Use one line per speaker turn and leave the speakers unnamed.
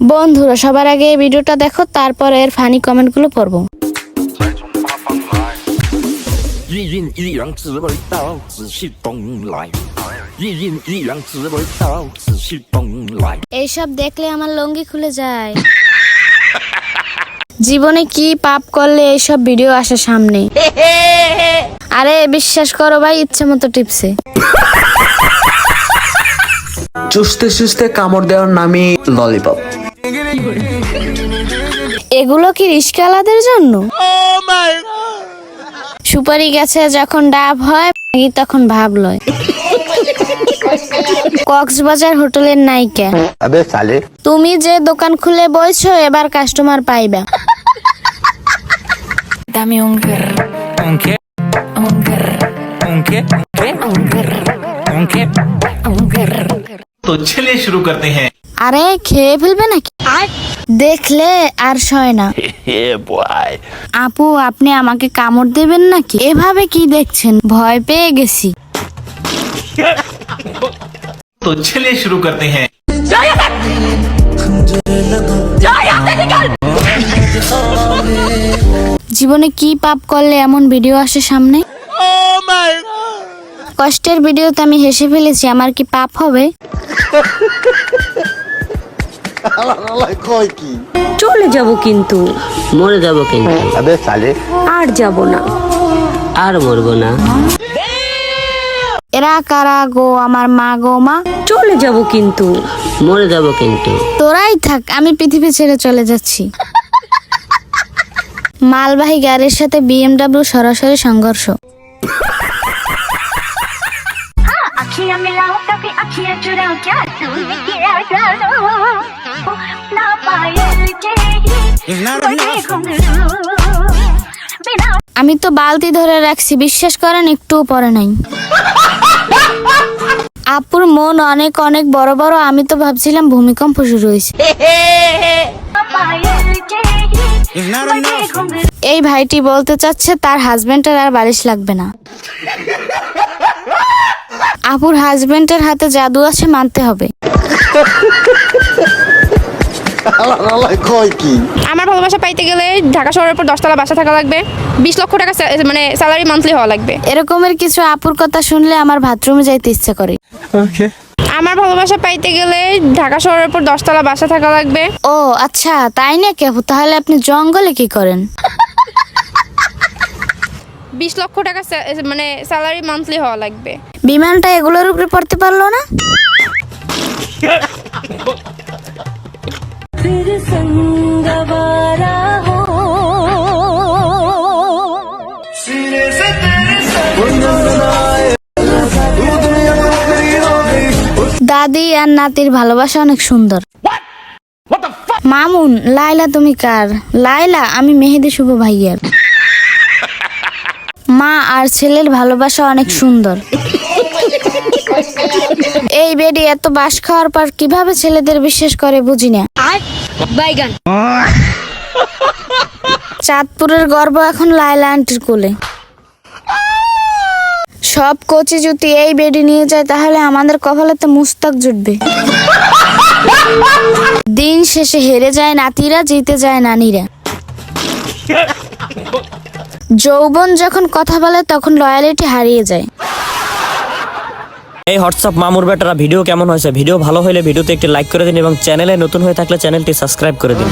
বন্ধুরা সবার আগে এই ভিডিওটা দেখো, তারপর এর ফানি কমেন্টগুলো পড়বো।
日运一阳指为道，只是东来。日运一阳指为道，只是东来。
এইসব দেখলে আমার লঙ্গি খুলে যায়। জীবনে কি পাপ করলে এইসব ভিডিও আসে সামনে? আরে বিশ্বাস করো ভাই, ইচ্ছে মতো টিপসে।
চুষতে চুষতে কামড় দেওয়ার নামই ললিপপ।
এগুলো কি রিস্কালাদের জন্য? সুপারি গাছে যখন ডাব হয় তখন ভাব লয়। কক্সবাজার হোটেলের নায়িকা,
আবে সালে
তুমি যে দোকান খুলে বইছো এবার কাস্টমার পাইবা।
Dame un grr, un qué, un grr, un qué, un grr, un qué, un grr.
तो चलिए शुरू करते हैं।
আরে খেয়ে ফেলবে নাকি? দেখলে আর সয় না। আপু আপনি আমাকে কামড় দেবেন নাকি? এভাবে কি দেখছেন? ভয় পেয়ে গেছি।
तो चलिए शुरू करते हैं।
জীবনে কি পাপ করলে এমন ভিডিও আসে সামনে? কষ্টের ভিডিওতে আমি হেসে ফেলেছি, আমার কি পাপ হবে?
চলে যাব কিন্তু
মরে যাব কিন্তু
আবে সালে
আর যাব না।
আর মরবো না।
এরা কারা গো? আমার মা গো মা।
চলে যাব কিন্তু
মরে যাব কিন্তু
তোরাই থাক, আমি পৃথিবী ছেড়ে চলে যাচ্ছি। মালবাহী গাড়ির সাথে বিএমডব্লিউ সরাসরি সংঘর্ষ।
अखियां मिलाओ कभी अखियां चुराओ क्या तूने किया जानो ना पायल के बड़े घुंघरू बिना
আমি তো বালতি ধরে রাখছি, বিশ্বাস করেন একটুও পরে নাই। আপুর মন অনেক অনেক বড় বড়, আমি তো ভাবছিলাম ভূমিকম্প শুরু হয়েছে।
पायल के बड़े घुंघरू
এই ভাইটি বলতে চাচ্ছে তার হাজবেন্ডের আর বালিশ লাগবে না। আপুর হাজবেন্ডের হাতে জাদু আছে, মানতে হবে।
আমার ভালোবাসা পাইতে গেলে ঢাকা শহরের পর 10তলা বাসা থাকা লাগবে, 20 লক্ষ টাকা মানে স্যালারি মান্থলি হওয়া লাগবে।
এরকমের কিছু আপুর কথা শুনলে আমার বাথরুমে যাইতে ইচ্ছে করে।
আমার ভালোবাসা পাইতে গেলে ঢাকা শহরের পর 10তলা বাসা থাকা লাগবে।
ও আচ্ছা তাই নাকি আপু? তাহলে আপনি জঙ্গলে কি করেন?
20 লক্ষ টাকা মানে স্যালারি মান্থলি হওয়া লাগবে।
বিমানটা এগুলোর উপরে পড়তে পারলো না? দাদি আর নাতির ভালোবাসা অনেক সুন্দর। মামুন, লাইলা তুমি কার? লাইলা আমি মেহেদি শুভ ভাইয়ার। মা আর ছেলের ভালোবাসা অনেক সুন্দর। এই বেডি এত বাস খাওয়ার পর কিভাবে ছেলেদের বিশ্বাস করে বুঝি না। চাঁদপুরের গর্ব এখন লাইলা আন্টির কোলে। সব কচি জুতি এই বেডি নিয়ে যায়, তাহলে আমাদের কপালে তো মুস্তাক জুটবে। দিন শেষে হেরে যায় নাতিরা, জিতে যায় নানিরা। যৌবন যখন কথা বলে তখন লয়ালিটি হারিয়ে যায়।
এই হোয়াটসঅ্যাপ মামুর বেটারা, ভিডিও কেমন হয়েছে? ভিডিও ভালো হলে ভিডিওতে একটি লাইক করে দিন এবং চ্যানেলে নতুন হয়ে থাকলে চ্যানেলটি সাবস্ক্রাইব করে দিন।